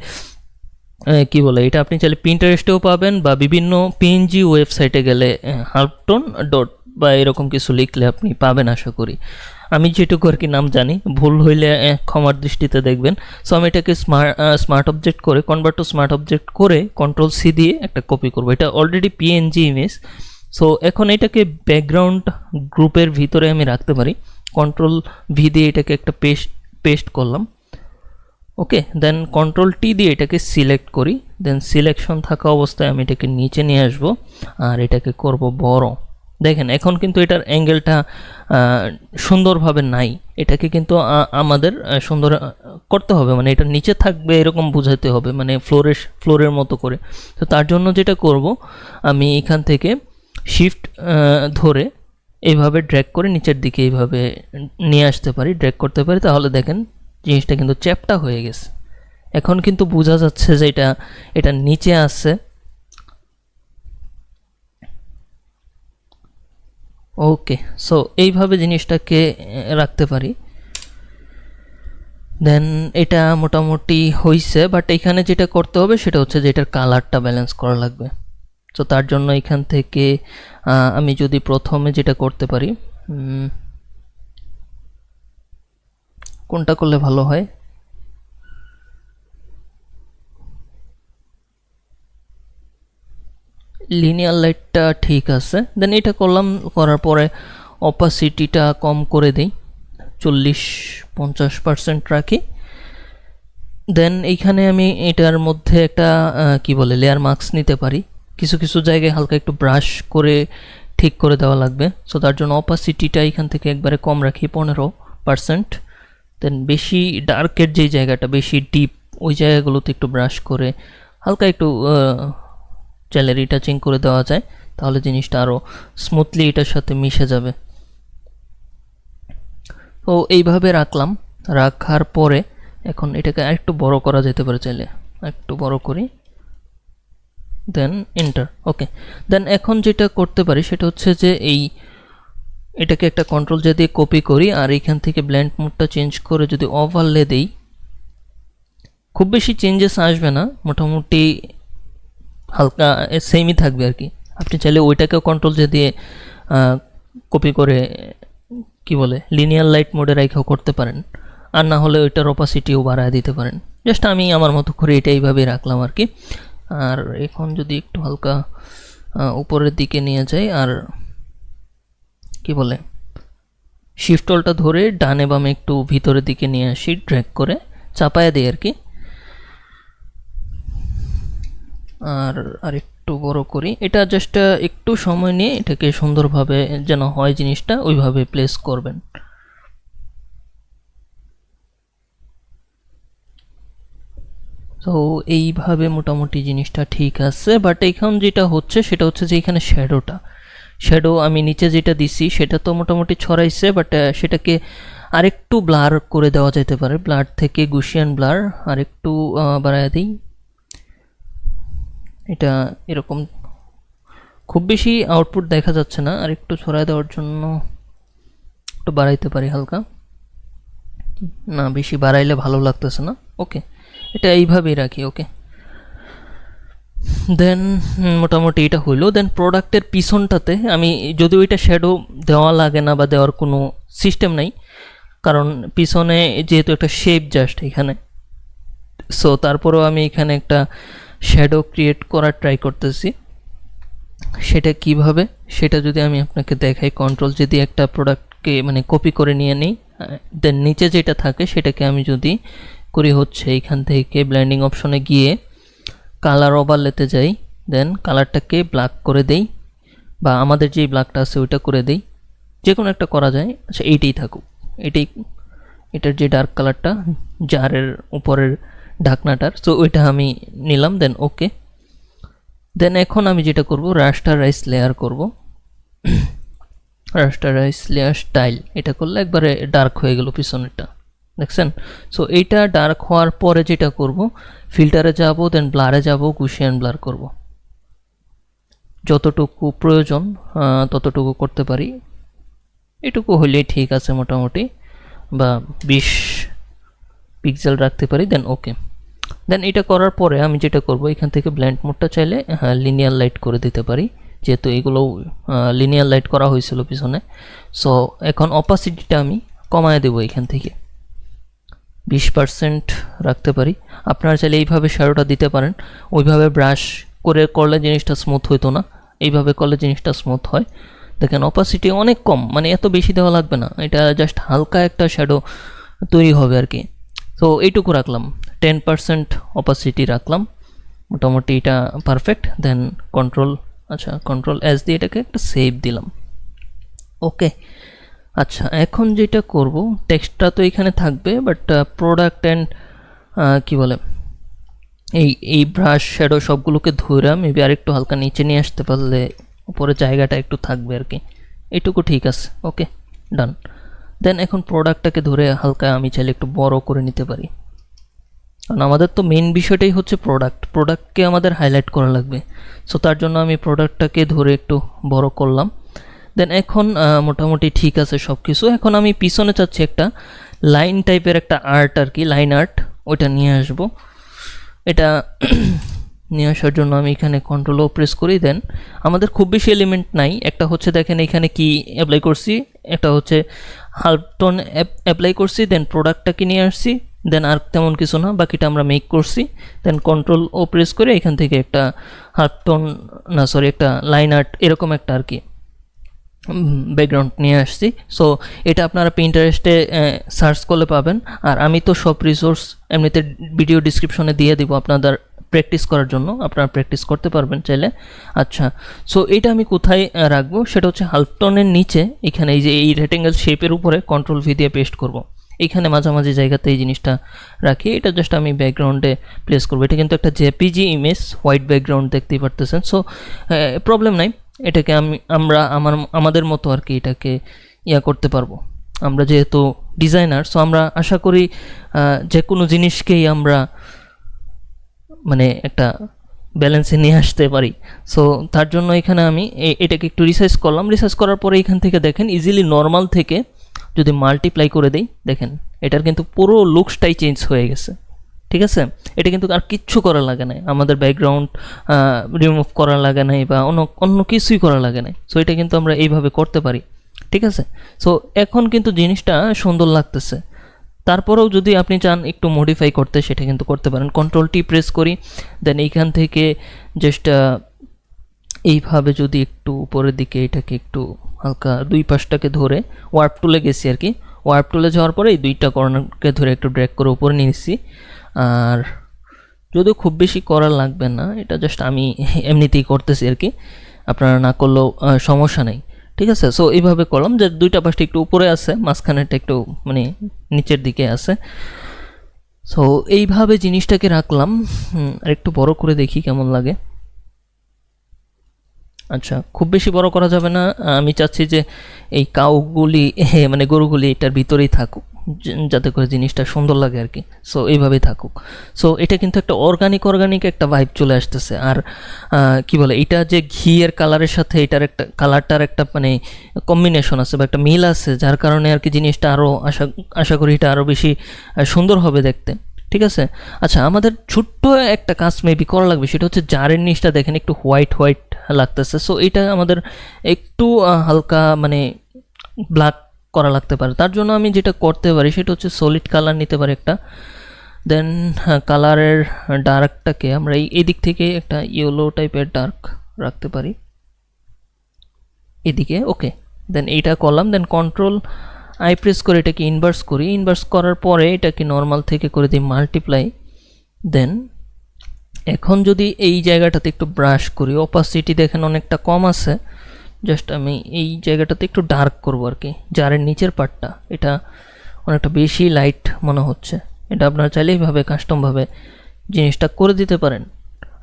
কি বলে, এটা আপনি চাইলে পিন্টারেস্টেও পাবেন বা বিভিন্ন পিএনজি ওয়েবসাইটে গেলে হালটোন ডট বা এরকম কিছু লিখলে আপনি পাবেন আশা করি। আমি যেটুকু আর কি নাম জানি, ভুল হইলে ক্ষমার দৃষ্টিতে দেখবেন। সো আমি এটাকে স্মার্ট অবজেক্ট করে কনভার্ট টু স্মার্ট অবজেক্ট করে কন্ট্রোল সি দিয়ে একটা কপি করবো। এটা অলরেডি পিএনজি ইমেজ। সো এখন এটাকে ব্যাকগ্রাউন্ড গ্রুপের ভিতরে আমি রাখতে পারি। কন্ট্রোল ভি দিয়ে এটাকে একটা পেস্ট করলাম। ওকে, দেন কন্ট্রোল টি দিয়ে এটাকে সিলেক্ট করি। দেন সিলেকশন থাকা অবস্থায় আমি এটাকে নিচে নিয়ে আসবো আর এটাকে করব বড়। দেখেন এখন কিন্তু এটার অ্যাঙ্গেলটা সুন্দরভাবে নাই, এটাকে কিন্তু আমাদের সুন্দর করতে হবে, মানে এটা নিচে থাকবে এরকম বুঝাতে হবে, মানে ফ্লোরের মতো করে। তো তার জন্য যেটা করব, আমি এখান থেকে শিফট ধরে এইভাবে ড্র্যাগ করে নিচের দিকে এইভাবে নিয়ে আসতে পারি, ড্র্যাগ করতে পারি, তাহলে দেখেন জিনিসটা কিন্তু চ্যাপটা হয়ে গেছে। এখন কিন্তু বোঝা যাচ্ছে যে এটা নিচে আছে। ওকে, সো এইভাবে জিনিসটাকে রাখতে পারি। দেন এটা মোটামুটি হইছে, বাট এখানে যেটা করতে হবে সেটা হচ্ছে যে এটার কালারটা ব্যালেন্স করা লাগবে। তো তার জন্য এখান থেকে আমি যদি প্রথমে যেটা করতে পারি, কোনটা করলে ভালো হয়, লিনিয়ার লাইটটা ঠিক আছে। দেন এটা করলাম, করার পরে অপাসিটিটা কম করে দিই, 40-50% রাখি। দেন এইখানে আমি এটার মধ্যে একটা কি বলে লেয়ার মার্কস নিতে পারি। কিছু কিছু জায়গায় হালকা একটু ব্রাশ করে ঠিক করে দেওয়া লাগবে। সো তার জন্য অপাসিটিটা এখান থেকে একবারে কম রাখি, 15%। দেন বেশি ডার্কের যেই জায়গাটা বেশি ডিপ ওই জায়গাগুলোতে একটু ব্রাশ করে হালকা একটু চাইলে রিটাচিং করে দেওয়া যায়, তাহলে জিনিসটা আরও স্মুথলি এটার সাথে মিশে যাবে। তো এইভাবে রাখলাম। রাখার পরে এখন এটাকে আরেকটু বড় করা যেতে পারে, চাইলে একটু বড় করি। দেন এন্টার। ওকে, দেন এখন যেটা করতে পারি সেটা হচ্ছে যে এটাকে একটা কন্ট্রোল জে দিয়ে কপি করি, আর এখান থেকে ব্লেন্ড মোডটা চেঞ্জ করে যদি ওভারলে দেই, খুব বেশি চেঞ্জেস আসবে না, মোটামুটি হালকা সেমই থাকবে আর কি। আপনি চাইলে ওইটাকেও কন্ট্রোল জে দিয়ে কপি করে কি বলে লিনিয়ার লাইট মোডে রাখাও করতে পারেন, আর না হলে ওইটার অপাসিটিও বাড়ায় দিতে পারেন। জাস্ট আমি আমার মতো করে এটা এইভাবেই রাখলাম আর কি। আর এখন যদি একটু হালকা উপরের দিকে নিয়ে যাই, আর কি বলে শিফট অলটা ধরে ডানে বামে একটু ভিতরের দিকে নিয়ে আসি, ড্র্যাগ করে চাপায় দিই আর কি। আর একটু বড় করি, এটা জাস্ট একটু সময় নিয়ে এটাকে সুন্দরভাবে যেন হয় জিনিসটা ওইভাবে প্লেস করবেন। তো এইভাবে মোটামুটি জিনিসটা ঠিক আছে, বাট এখন যেটা হচ্ছে সেটা হচ্ছে যে এখানে শ্যাডো আমি নিচে যেটা দিছি সেটা তো মোটামুটি ছড়াইছে, বাট সেটাকে আরেকটু ব্লার করে দেওয়া যেতে পারে। ব্লার থেকে গুশিয়ান ব্লার আরেকটু বাড়ায় দিই, এটা এরকম খুব বেশি আউটপুট দেখা যাচ্ছে না, আর একটু ছড়ায় দেওয়ার জন্য একটু বাড়াইতে পারি হালকা, না বেশি বাড়াইলে ভালো লাগতেছে না। ওকে, এটা এইভাবেই রাখি। ওকে, দেন মোটামুটি এটা হইলো। দেন প্রোডাক্টের পিছনটাতে আমি, যদিও এটা শ্যাডো দেওয়া লাগে না বা দেওয়ার কোনো সিস্টেম নাই, কারণ পিছনে যেহেতু একটা শেপ জাস্ট এখানে, সো তারপরেও আমি এখানে একটা শ্যাডো ক্রিয়েট করার ট্রাই করতেছি। সেটা কিভাবে, সেটা যদি আমি আপনাকে দেখাই, কন্ট্রোল যদি একটা প্রোডাক্টকে মানে কপি করে নিয়ে নিই, দেন নিচে যেটা থাকে সেটাকে আমি যদি করি হচ্ছে এখান থেকে ব্লেন্ডিং অপশনে গিয়ে কালার ওভারলেতে যাই, দেন কালারটাকে ব্ল্যাক করে দেই, বা আমাদের যেই ব্ল্যাকটা আছে ওইটা করে দেই, যে কোনো একটা করা যায়। আচ্ছা, এইটাই থাকুক, এটার যে ডার্ক কালারটা জারের উপরের ঢাকনাটার, সো ওইটা আমি নিলাম। দেন ওকে, দেন এখন আমি যেটা করব রাস্টারাইজ লেয়ার করব, রাস্টারাইজ লেয়ার স্টাইল, এটা করলে একবারে ডার্ক হয়ে গেল পিছনেরটা, দেখছেন? সো এইটা ডার্ক হওয়ার পরে যেটা করব, ফিল্টারে যাব, দেন ব্লারে যাব, গুশিয়ান ব্লার করব, যতটুকু প্রয়োজন ততটুকু করতে পারি, এটুকু হলেই ঠিক আছে মোটামুটি, বা 20 পিক্সেল রাখতে পারি। দেন ওকে, দেন এটা করার পরে আমি যেটা করব, এখান থেকে ব্লেন্ড মোডটা চাইলে লিনিয়ার লাইট করে দিতে পারি, যেহেতু এগুলো লিনিয়ার লাইট করা হয়েছিল পিছনে। সো এখন অপাসিটিটা আমি কমায় দেবো, এখান থেকে 20% রাখতে পারি। আপনারা চাইলে এইভাবে শ্যাডোটা দিতে পারেন, ওইভাবে ব্রাশ করে করলে জিনিসটা স্মুথ হইতো না, এইভাবে করলে জিনিসটা স্মুথ হয়। দেখেন অপাসিটি অনেক কম, মানে এত বেশি দেওয়া লাগবে না, এটা জাস্ট হালকা একটা শ্যাডো তৈরি হবে আর কি। তো এইটুকু রাখলাম, 10% অপাসিটি রাখলাম, মোটামুটি এটা পারফেক্ট। দেন কন্ট্রোল এস দিয়ে এটাকে একটা সেভ দিলাম। ওকে, আচ্ছা এখন যেটা করব, টেক্সটটা তো এখানে থাকবে, বাট প্রোডাক্ট অ্যান্ড কি বলে এই ব্রাশ শ্যাডো সবগুলোকে ধরে মেবি আরেকটু হালকা নিচে নিয়ে আসতে পারলে উপরে জায়গাটা একটু থাকবে আর কি। এইটুকু ঠিক আছে। ওকে, ডান। দেন এখন প্রোডাক্টটাকে ধরে হালকা আমি চাইলে একটু বড় করে নিতে পারি, কারণ আমাদের তো মেন বিষয়টাই হচ্ছে প্রোডাক্টকে আমাদের হাইলাইট করা লাগবে। সো তার জন্য আমি প্রোডাক্টটাকে ধরে একটু বড় করলাম। দেন এখন মোটামুটি ঠিক আছে সব কিছু। এখন আমি পিছনে চাচ্ছি একটা লাইন টাইপের একটা আর্ট আর কি, লাইন আর্ট, ওইটা নিয়ে আসব। এটা নিয়ে আসার জন্য আমি এখানে কন্ট্রোল ও প্রেস করি। দেন আমাদের খুব বেশি এলিমেন্ট নাই, একটা হচ্ছে দেখেন এখানে কি অ্যাপ্লাই করছি, একটা হচ্ছে হাফ টোন অ্যাপ্লাই করছি, দেন প্রোডাক্টটাকে নিয়ে আসছি, দেন আর তেমন কিছু না, বাকিটা আমরা মেক করছি। দেন কন্ট্রোল ও প্রেস করে এখান থেকে একটা হাফ টোন একটা লাইন আর্ট এরকম একটা আর কি ব্যাকগ্রাউন্ড নিয়ে আসছি। সো এটা আপনারা পিন্টারেস্টে সার্চ করলে পাবেন, আর আমি তো সব রিসোর্স এমনিতে ভিডিও ডিসক্রিপশনে দিয়ে দিব আপনাদের প্র্যাকটিস করার জন্য, আপনারা প্র্যাকটিস করতে পারবেন চাইলে। আচ্ছা, সো এটা আমি কোথায় রাখবো, সেটা হচ্ছে হাফটনের নিচে, এখানে এই যে এই রেক্ট্যাঙ্গেল শেপের উপরে কন্ট্রোল ভি দিয়ে পেস্ট করব, এইখানে মাঝামাঝি জায়গাতে এই জিনিসটা রাখি। এটা জাস্ট আমি ব্যাকগ্রাউন্ডে প্লেস করবো। এটা কিন্তু একটা জেপিজি ইমেজ, হোয়াইট ব্যাকগ্রাউন্ড দেখতেই পারতেছেন। সো প্রবলেম নাই, এটাকে আমরা আমাদের মতো আর কি এটাকে করতে পারবো। আমরা যেহেতু ডিজাইনার, সো আমরা আশা করি যে কোনো জিনিসকেই আমরা মানে একটা ব্যালেন্সে নিয়ে আসতে পারি। সো তার জন্য এখানে আমি এটাকে একটু রিসার্চ করলাম। রিসার্চ করার পরে এখান থেকে দেখেন ইজিলি নর্মাল থেকে যদি মাল্টিপ্লাই করে দেই, দেখেন এটার কিন্তু পুরো লুকসটাই চেঞ্জ হয়ে গেছে। ঠিক আছে, এটা কিন্তু আর কিচ্ছু করা লাগে নাই, আমাদের ব্যাকগ্রাউন্ড রিমুভ করা লাগে নাই বা অন্য অন্য কিছুই করা লাগে নাই। সো এটা কিন্তু আমরা এইভাবে করতে পারি। ঠিক আছে, সো এখন কিন্তু জিনিসটা সুন্দর লাগতেছে। তারপরেও যদি আপনি চান একটু মডিফাই করতে, সেটা কিন্তু করতে পারেন। কন্ট্রোল টি প্রেস করি, দেন এইখান থেকে জাস্ট এইভাবে যদি একটু উপরের দিকে এটাকে একটু হালকা দুই পাশটাকে ধরে ওয়ার্প টুলে গেছি আর কি। ওয়ার্প টুলে যাওয়ার পরে এই দুইটা কর্নারকে ধরে একটু ড্র্যাগ করে উপরে নিয়েছি। আর যদিও খুব বেশি করা লাগবে না, এটা জাস্ট আমি এমনিতেই করতেছি আর কি, আপনারা না করলেও সমস্যা নেই। ঠিক আছে, সো এইভাবে করলাম যে দুইটা পাশটা একটু উপরে আছে, মাঝখানেটা একটু মানে নিচের দিকে আছে। সো এইভাবে জিনিসটাকে রাখলাম। আর একটু বড় করে দেখি কেমন লাগে। আচ্ছা, খুব বেশি বড় করা যাবে না, আমি চাচ্ছি যে এই কাউগুলি মানে গরুগুলি এটার ভিতরেই থাকুক, যাতে করে জিনিসটা সুন্দর লাগে আর কি। সো এইভাবেই থাকুক। সো এটা কিন্তু একটা অর্গানিক একটা ভাইব চলে আসতেছে। আর কি বলে, এটা যে ঘিয়ের কালারের সাথে এটার একটা কালারটার একটা মানে কম্বিনেশন আছে বা একটা মিল আছে, যার কারণে আর কি জিনিসটা আরও আশা করি এটা আরও বেশি সুন্দর হবে দেখতে। ঠিক আছে, আচ্ছা আমাদের ছোট্ট একটা কাজ মেবি করা লাগবে, সেটা হচ্ছে জারের নিচটা দেখেন একটু হোয়াইট হোয়াইট লাগতেছে। সো এটা আমাদের একটু হালকা মানে ব্ল্যাক করা লাগতে পারে। তার জন্য আমি যেটা করতে পারি সেটা হচ্ছে সলিড কালার নিতে পারি একটা, দেন কালারের ডার্কটাকে আমরা এই দিক থেকে একটা ইয়েলো টাইপের ডার্ক রাখতে পারি এদিকে। ওকে, দেন এইটা করলাম, দেন কন্ট্রোল আই প্রেস করে এটাকে ইনভার্স করি। ইনভার্স করার পরে এটাকে নর্মাল থেকে করে দিই মাল্টিপ্লাই। দেন এখন যদি এই জায়গাটাতে একটু ব্রাশ করি, অপাসিটি দেখেন অনেকটা কম আছে, জাস্ট আমি এই জায়গাটাতে একটু ডার্ক করব আর কি। জারের নিচের পার্টটা এটা অনেকটা বেশি লাইট মনে হচ্ছে, এটা আপনারা চাইলেই ভাবে কাস্টমভাবে জিনিসটা করে দিতে পারেন।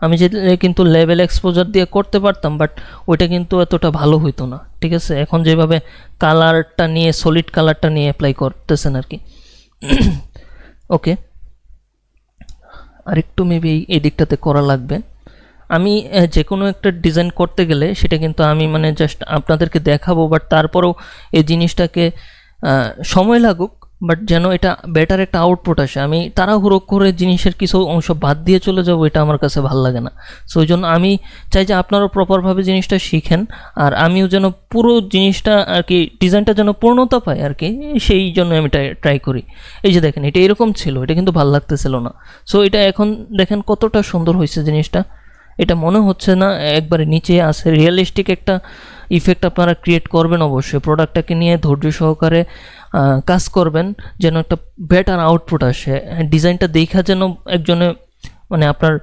আমি যে কিন্তু লেভেল এক্সপোজার দিয়ে করতে পারতাম, বাট ওইটা কিন্তু এতটা ভালো হইতো না। ঠিক আছে, এখন যেভাবে কালারটা নিয়ে সলিড কালারটা নিয়ে অ্যাপ্লাই করতেছেন আর কি। ওকে, আরেকটু মেবি এই দিকটাতে করা লাগবে। আমি যে কোনো একটা ডিজাইন করতে গেলে সেটা কিন্তু আমি মানে জাস্ট আপনাদেরকে দেখাবো, বাট তারপরেও এই জিনিসটাকে সময় লাগুক, বাট যেন এটা বেটার একটা আউটপুট আসে। আমি তাড়াহুড়ো করে জিনিসের কিছু অংশ বাদ দিয়ে চলে যাবো, এটা আমার কাছে ভালো লাগে না। সো ওই জন্য আমি চাই যে আপনারাও প্রপারভাবে জিনিসটা শিখেন, আর আমিও যেন পুরো জিনিসটা আর কি ডিজাইনটা যেন পূর্ণতা পায় আর কি, সেই জন্য আমি ট্রাই করি। এই যে দেখেন এটা এরকম ছিল, এটা কিন্তু ভালো লাগতেছিল না। সো এটা এখন দেখেন কতটা সুন্দর হয়েছে জিনিসটা। এটা মনে হচ্ছে না একবারে নিচে আসে, রিয়েলিস্টিক একটা ইফেক্ট আপনারা ক্রিয়েট করবেন অবশ্যই। প্রোডাক্টটাকে নিয়ে ধৈর্য সহকারে কাজ করবেন যেন একটা বেটার আউটপুট আসে। ডিজাইনটা দেখা যেন একজনে মানে আপনার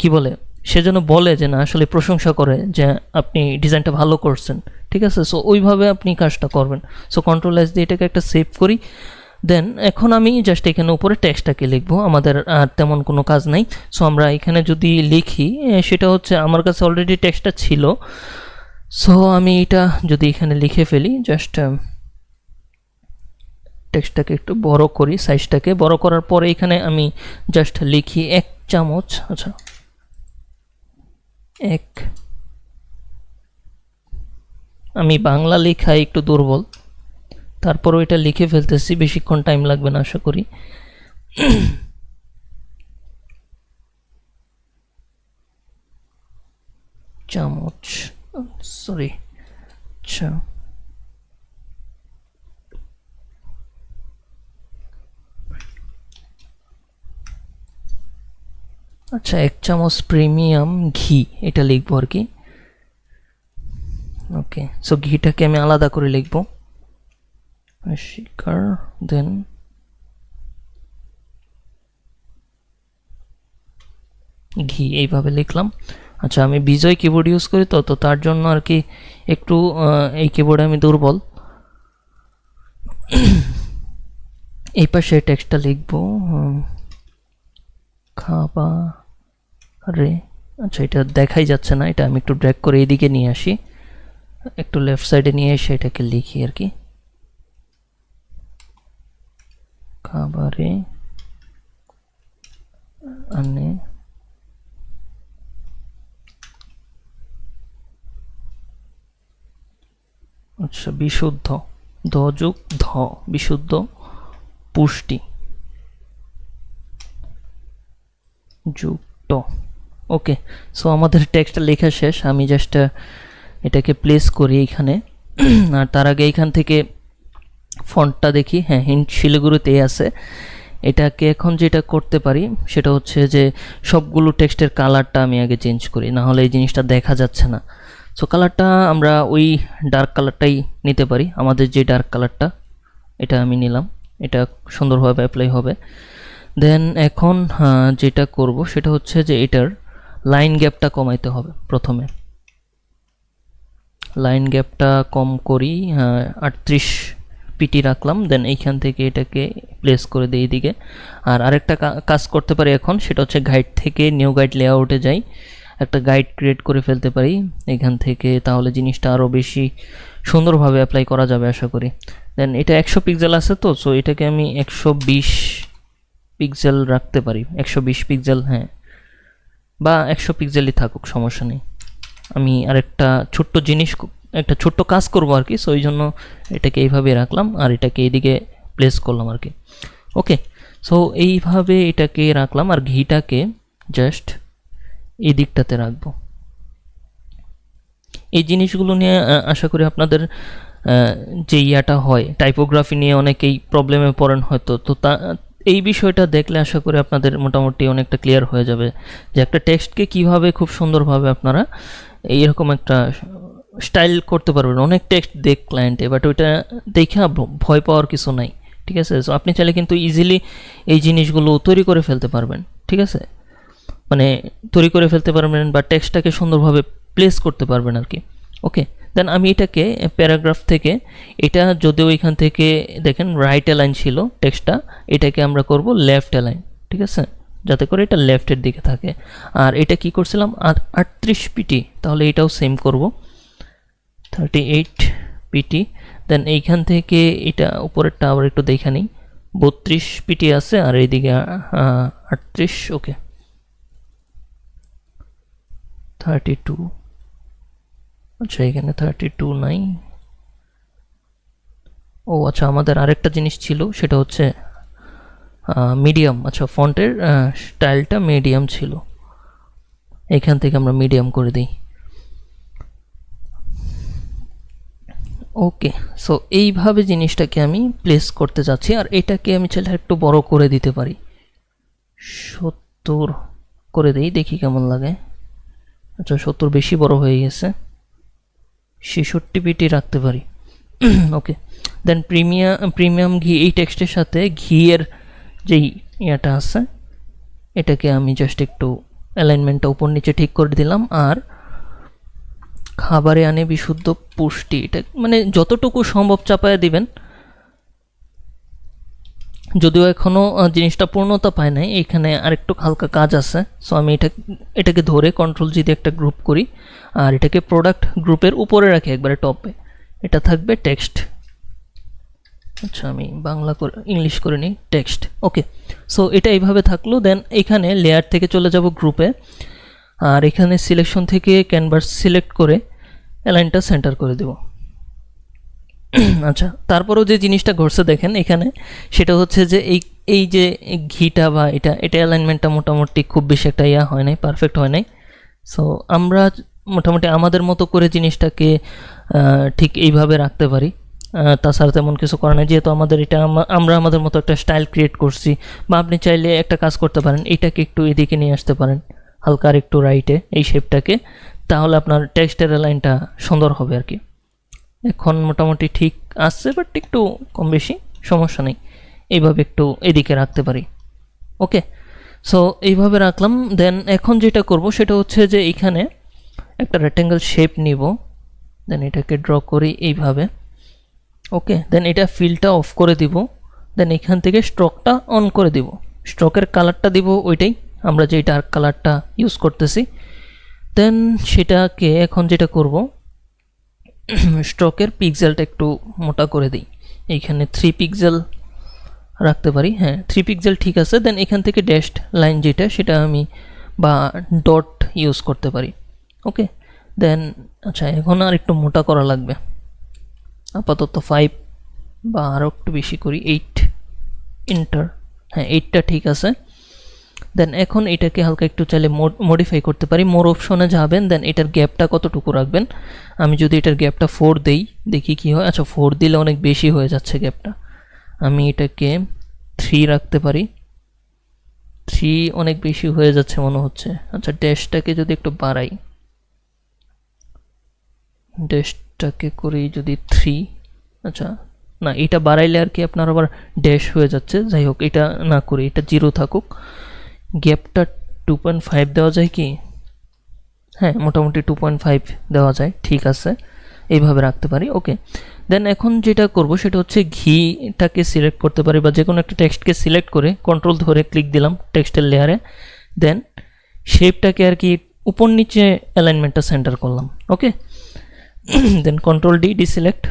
কি বলে, সে যেন বলে যে না আসলে প্রশংসা করে যে আপনি ডিজাইনটা ভালো করছেন। ঠিক আছে, সো ওইভাবে আপনি কাজটা করবেন। সো কন্ট্রোল এস দিয়ে এটাকে একটা সেভ করি। দেন এখন আমি জাস্ট এখানে উপরে টেক্সটটাকে লিখবো, আমাদের আর তেমন কোনো কাজ নাই। সো আমরা এখানে যদি লিখি সেটা হচ্ছে আমার কাছে অলরেডি টেক্সটটা ছিল। সো আমি এটা যদি এখানে লিখে ফেলি, জাস্ট টেক্সটটাকে একটু বড় করি, সাইজটাকে বড় করার পরে এখানে আমি জাস্ট লিখি 1 চামচ। আচ্ছা, আমি বাংলা লেখায় একটু দুর্বল, তারপরও এটা লিখে ফেলতেছি, বেশিক্ষণ টাইম লাগবে না আশা করি। চামচ, সরি, আচ্ছা আচ্ছা 1 চামচ প্রিমিয়াম ঘি এটা লিখবো আর কি। ওকে, সো ঘিটাকে আমি আলাদা করে লিখবো, শিকার, দেন ঘি এইভাবে লিখলাম। আচ্ছা, আমি বিজয় কিবোর্ড ইউজ করি তো তার জন্য আর কি একটু এই কিবোর্ডে আমি দুর্বল। এই পাশে টেক্সটটা লিখবো খাবারে। আচ্ছা, এটা দেখাই যাচ্ছে না, এটা আমি একটু ড্র্যাগ করে এইদিকে নিয়ে আসি, একটু লেফট সাইডে নিয়ে এসে এটাকে লিখি আর কি। খাবারে আনে আচ্ছা বিশুদ্ধ, দ যোগ ধ, বিশুদ্ধ পুষ্টি যোগ ট। ওকে, সো আমাদের টেক্সটটা লেখা শেষ। আমি জাস্ট এটাকে প্লেস করি এইখানে। আর তার আগে এইখান থেকে ফন্টটা দেখি। হ্যাঁ, হিন্ট শিলিগুড়িতে আছে। এটাকে এখন যেটা করতে পারি সেটা হচ্ছে যে সবগুলো টেক্সটের কালারটা আমি আগে চেঞ্জ করি, না হলে এই জিনিসটা দেখা যাচ্ছে না। সো কালারটা আমরা ওই ডার্ক কালারটাই নিতে পারি। আমাদের যে ডার্ক কালারটা এটা আমি নিলাম, এটা সুন্দরভাবে অ্যাপ্লাই হবে। দেন এখন যেটা করব সেটা হচ্ছে যে এটার লাইন গ্যাপটা কমাইতে হবে। প্রথমে লাইন গ্যাপটা কম করি, 38 পিটি রাখলাম। দেন এইখান থেকে এটাকে প্লেস করে দিই এইদিকে। আর আরেকটা কাজ করতে পারি এখন, সেটা হচ্ছে গাইড থেকে নিউ গাইড লেআউটে যাই, একটা গাইড ক্রিয়েট করে ফেলতে পারি এখান থেকে। তাহলে জিনিসটা আরও বেশি সুন্দরভাবে অ্যাপ্লাই করা যাবে আশা করি। দেন এটা 100 পিক্সেল আছে তো, সো এটাকে আমি 120 পিক্সেল রাখতে পারি। 120 পিক্সেল, হ্যাঁ, বা 100 পিক্সেলই থাকুক, সমস্যা নেই। আমি আরেকটা ছোট্ট জিনিস, একটা ছোট্ট কাজ করবো আর কি, সো ওই জন্য এটাকে এইভাবে রাখলাম আর এটাকে এইদিকে প্লেস করলাম আর কি। ওকে, সো এইভাবে এটাকে রাখলাম আর ঘিটাকে জাস্ট এই দিকটাতে রাখবো। এই জিনিসগুলো নিয়ে আশা করি আপনাদের যে ইয়াটা হয়, টাইপোগ্রাফি নিয়ে অনেকেই প্রবলেমে পড়েন হয়তো, তো তা এই বিষয়টা দেখলে আশা করি আপনাদের মোটামুটি অনেকটা ক্লিয়ার হয়ে যাবে যে একটা টেক্সটকে কিভাবে খুব সুন্দরভাবে আপনারা এইরকম একটা স্টাইল করতে পারবেন। অনেক টেক্সট দেখ ক্লায়েন্টে, বাট ওইটা দেখে ভয় পাওয়ার কিছু নাই, ঠিক আছে? সো আপনি চাইলে কিন্তু ইজিলি এই জিনিসগুলো তৈরি করে ফেলতে পারবেন, ঠিক আছে? মানে তৈরি করে ফেলতে পারবেন বা টেক্সটটাকে সুন্দরভাবে প্লেস করতে পারবেন আর কি। ওকে, দেন আমি এটাকে প্যারাগ্রাফ থেকে, এটা যদিও এখান থেকে দেখেন রাইট অ্যালাইন ছিল টেক্সটটা, এটাকে আমরা করব লেফট অ্যালাইন, ঠিক আছে? যাতে করে এটা লেফটের দিকে থাকে। আর এটা কি করছিলাম 38 পিটি, তাহলে এটাও সেম করব 38 পিটি। দেন এইখান থেকে এটা উপরেরটা আবার একটু দেখে নিই, 32 পিটি আছে আর এইদিকে 38। ওকে, 32, আচ্ছা এখানে 32 নাই। ও আচ্ছা, আমাদের আরেকটা জিনিস ছিল সেটা হচ্ছে মিডিয়াম। আচ্ছা, ফন্টের স্টাইলটা মিডিয়াম ছিল, এখান থেকে আমরা মিডিয়াম করে দিই। ওকে, সো এইভাবে জিনিসটাকে আমি প্লেস করতে যাচ্ছি। আর এটাকে আমি চাইলে একটু বড় করে দিতে পারি, 70 করে দিই, দেখি কেমন লাগে। আচ্ছা 70 বেশি বড় হয়ে গেছে, 66 পিটি রাখতে পারি। ওকে, দেন প্রিমিয়াম ঘি, এই টেক্সটের সাথে ঘিয়ের যেই ইয়াটা আছে এটাকে আমি জাস্ট একটু অ্যালাইনমেন্টটা উপর নিচে ঠিক করে দিলাম। আর খাবারে আনে বিশুদ্ধ পুষ্টি, এটা মানে যতটুকু সম্ভব চাপায়া দিবেন, যদিও এখনও জিনিসটা পূর্ণতা পায় নাই, এখানে আরেকটু হালকা কাজ আছে। সো আমি এটাকে ধরে কন্ট্রোল জি দিয়ে একটা গ্রুপ করি আর এটাকে প্রোডাক্ট গ্রুপের উপরে রাখি, একবারে টপে। এটা থাকবে টেক্সট। আচ্ছা আমি বাংলা করে ইংলিশ করে নিই, টেক্সট। ওকে, সো এটা এইভাবে থাকলো। দেন এখানে লেয়ার থেকে চলে যাব গ্রুপে, আর এখানে সিলেকশন থেকে ক্যানভাস সিলেক্ট করে অ্যালাইনটা সেন্টার করে দেব। আচ্ছা, তারপরেও যে জিনিসটা ঘটছে দেখেন এখানে, সেটা হচ্ছে যে এই যে ঘিটা বা এটা অ্যালাইনমেন্টটা মোটামুটি খুব বেশি একটা ইয়া হয় নাই, পারফেক্ট হয় নাই। সো আমরা মোটামুটি আমাদের মতো করে জিনিসটাকে ঠিক এইভাবে রাখতে পারি, তাছাড়া তেমন কিছু করা নাই। যেহেতু আমাদের এটা আমরা আমাদের মতো একটা স্টাইল ক্রিয়েট করছি। বা আপনি চাইলে একটা কাজ করতে পারেন, এটাকে একটু এদিকে নিয়ে আসতে পারেন, হালকা আর একটু রাইটে এই শেপটাকে, তাহলে আপনার টেক্সটের লাইনটা সুন্দর হবে আর কি। এখন মোটামুটি ঠিক আসছে, বাট একটু কম বেশি সমস্যা নেই, এইভাবে একটু এদিকে রাখতে পারি। ওকে, সো এইভাবে রাখলাম। দেন এখন যেটা করব সেটা হচ্ছে যে এইখানে একটা রেক্ট্যাঙ্গেল শেপ নিব, দেন এটাকে ড্র করি এইভাবে। ওকে, দেন এটা ফিলটা অফ করে দিব। দেন এখান থেকে স্ট্রোকটা অন করে দিব। স্ট্রোকের কালারটা দিব ওইটাই, আমরা যে ডার্ক কালারটা ইউজ করতেছি। দেন সেটাকে এখন যেটা করব, স্ট্রোকের পিক্সেলটা একটু মোটা করে দিই। এইখানে 3 পিক্সেল রাখতে পারি, হ্যাঁ 3 পিক্সেল ঠিক আছে। দেন এখান থেকে ড্যাশড লাইন যেটা, সেটা আমি বা ডট ইউজ করতে পারি। ওকে, দেন আচ্ছা এখন আর একটু মোটা করা লাগবে। আপাতত 5 বা আরও একটু বেশি করি, 8, এন্টার। হ্যাঁ, 8টা ঠিক আছে। দেন এখন এটাকে হালকা একটু চাইলে মডিফাই করতে পারি। মোর অপশনে যাবেন, দেন এটার গ্যাপটা কতটুকু রাখবেন। আমি যদি এটার গ্যাপটা 4 দেই, দেখি কি হয়। আচ্ছা, 4 দিলে অনেক বেশি হয়ে যাচ্ছে গ্যাপটা। আমি এটাকে 3 রাখতে পারি। 3 অনেক বেশি হয়ে যাচ্ছে মনে হচ্ছে। আচ্ছা, ড্যাশটাকে যদি একটু বাড়াই, ড্যাশটাকে করি যদি 3। আচ্ছা, না, এটা বাড়াইলে আর কি আপনার আবার ড্যাশ হয়ে যাচ্ছে। যাই হোক, এটা না করি, এটা 0 থাকুক। গ্যাপটা 2.5 দেওয়া যায় কি? হ্যাঁ, মোটামুটি 2.5 দেওয়া যায়, ঠিক আছে, এইভাবে রাখতে পারি। ওকে, দেন এখন যেটা করব সেটা হচ্ছে ঘিটাকে সিলেক্ট করতে পারি, বা যে কোনো একটা টেক্সটকে সিলেক্ট করে কন্ট্রোল ধরে ক্লিক দিলাম টেক্সটের লেয়ারে। দেন শেপটাকে আর কি উপর নিচে অ্যালাইনমেন্টটা সেন্টার করলাম। ওকে, দেন কন্ট্রোল ডি, ডিসিলেক্ট।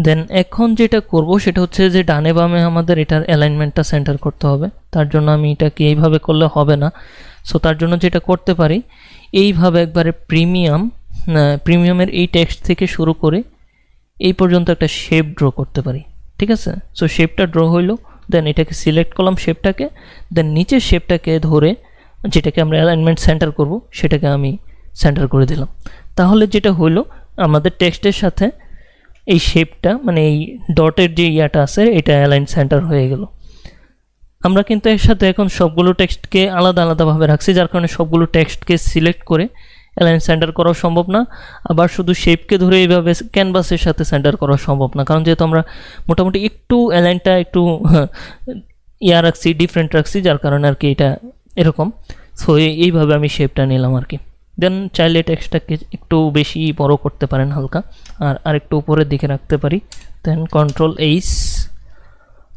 দেন এখন যেটা করব সেটা হচ্ছে যে ডানে বামে আমাদের এটার অ্যালাইনমেন্টটা সেন্টার করতে হবে। তার জন্য আমি এটাকে এইভাবে করলে হবে না। সো তার জন্য যেটা করতে পারি, এইভাবে একবারে প্রিমিয়ামের এই টেক্সট থেকে শুরু করে এই পর্যন্ত একটা শেপ ড্র করতে পারি। ঠিক আছে, সো শেপটা ড্র হইলো। দেন এটাকে সিলেক্ট করলাম শেপটাকে। দেন নিচের শেপটাকে ধরে যেটাকে আমরা অ্যালাইনমেন্ট সেন্টার করব সেটাকে আমি সেন্টার করে দিলাম। তাহলে যেটা হইলো, আমাদের টেক্সটের সাথে এই শেপটা, মানে এই ডটের যে ইয়াটা আছে, এটা অ্যালাইন সেন্টার হয়ে গেল। আমরা কিন্তু এর সাথে এখন সবগুলো টেক্সটকে আলাদা আলাদাভাবে রাখছি, যার কারণে সবগুলো টেক্সটকে সিলেক্ট করে অ্যালাইন সেন্টার করা সম্ভব না। আবার শুধু শেপকে ধরে এইভাবে ক্যানভাসের সাথে সেন্টার করা সম্ভব না, কারণ যেহেতু আমরা মোটামুটি একটু অ্যালাইনটা একটু রাখছি, ডিফারেন্ট রাখছি, যার কারণে আর কি এটা এরকম। সো এইভাবে আমি শেপটা নিলাম আর কি। দেন চাইলে টেক্সটটাকে একটু বেশি বড় করতে পারেন হালকা, আর আরেকটু উপরের দিকে রাখতে পারি। দেন কন্ট্রোল এইচ,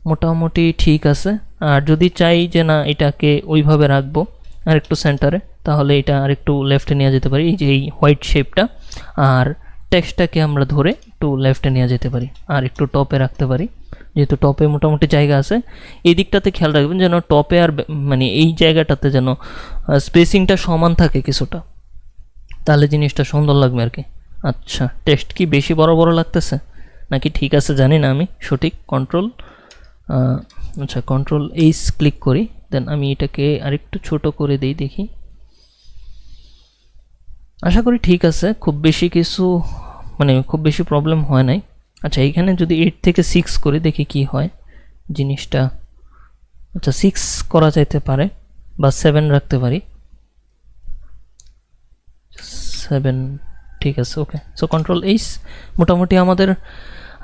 মোটামুটি ঠিক আছে। আর যদি চাই যে না এটাকে ওইভাবে রাখবো আর একটু সেন্টারে, তাহলে এটা আর একটু লেফটে নিয়ে যেতে পারি, এই যে এই হোয়াইট শেপটা। আর টেক্সটটাকে আমরা ধরে একটু লেফটে নিয়ে যেতে পারি, আর একটু টপে রাখতে পারি, যেহেতু টপে মোটামুটি জায়গা আছে। এই দিকটাতে খেয়াল রাখবেন যেন টপে আর মানে এই জায়গাটাতে যেন স্পেসিংটা সমান থাকে কিছুটা, তাহলে জিনিসটা সুন্দর লাগবে আর কি। আচ্ছা, টেক্সট কি বেশি বড় বড় লাগতেছে নাকি ঠিক আছে জানি না আমি সঠিক। আচ্ছা, কন্ট্রোল এইচ ক্লিক করি। দেন আমি এটাকে আরেকটু ছোট করে দিই, দেখি। আশা করি ঠিক আছে, খুব বেশি কিছু মানে খুব বেশি প্রবলেম হয় নাই। আচ্ছা, এইখানে যদি 8 থেকে 6 করি, দেখি কি হয় জিনিসটা। আচ্ছা, 6 করা যাইতে পারে, বা 7 রাখতে পারি। 7 ঠিক আছে। ওকে, সো কন্ট্রোল এইচ। মোটামুটি আমাদের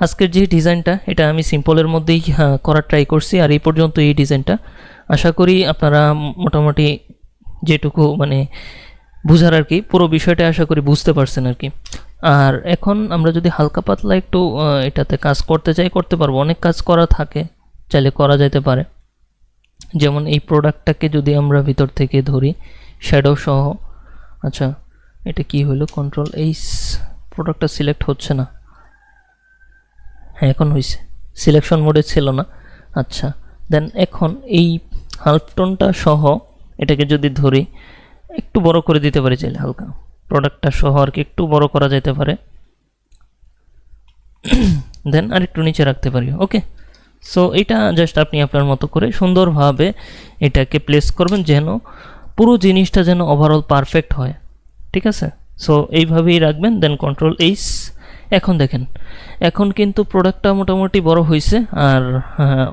আজকের যে ডিজাইনটা, এটা আমি সিম্পলের মধ্যেই করার ট্রাই করছি, আর এই পর্যন্ত এই ডিজাইনটা। আশা করি আপনারা মোটামুটি যেটুকু মানে বুঝার আর কি, পুরো বিষয়টা আশা করি বুঝতে পারছেন আর কি। আর এখন আমরা যদি হালকা পাতলা একটু এটাতে কাজ করতে চাই, করতে পারবো। অনেক কাজ করা থাকে, চাইলে করা যেতে পারে। যেমন এই প্রোডাক্টটাকে যদি আমরা ভিতর থেকে ধরি শ্যাডো সহ। আচ্ছা, এটা কি হলো, কন্ট্রোল এইচ, প্রোডাক্টটা সিলেক্ট হচ্ছে না। হ্যাঁ, এখন হয়েছে, সিলেকশন মোডে ছিল না। আচ্ছা, দেন এখন এই হালফ টোনটা সহ এটাকে যদি ধরি, একটু বড় করে দিতে পারি চাইলে হালকা, প্রোডাক্টটা সহ আর কি একটু বড় করা যেতে পারে। দেন আর একটু নিচে রাখতে পারি। ওকে, সো এটা জাস্ট আপনি আপনার মতো করে সুন্দরভাবে এটাকে প্লেস করবেন, যেন পুরো জিনিসটা যেন ওভারঅল পারফেক্ট হয়। ঠিক আছে, সো এইভাবেই রাখবেন। দেন কন্ট্রোল এইচ। এখন দেখেন, এখন কিন্তু প্রোডাক্টটা মোটামুটি বড় হয়েছে, আর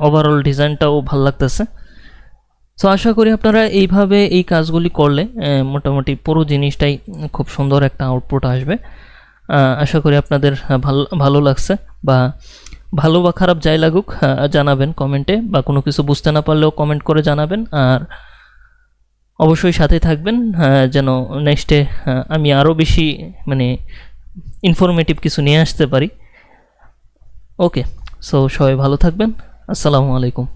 ওভারঅল ডিজাইনটাও ভালো লাগতেছে। সো আশা করি আপনারা এইভাবে এই কাজগুলি করলে মোটামুটি পুরো জিনিসটাই খুব সুন্দর একটা আউটপুট আসবে। আশা করি আপনাদের ভালো লাগছে, বা ভালো বা খারাপ যাই লাগুক জানাবেন কমেন্টে, বা কোনো কিছু বুঝতে না পারলেও কমেন্ট করে জানাবেন। আর অবশ্যই সাথে থাকবেন, যেন নেক্সটে আমি আরও বেশি মানে ইনফরমেটিভ কিছু নিয়ে আসতে পারি। ওকে, সো সবাই ভালো থাকবেন। আসসালামু আলাইকুম।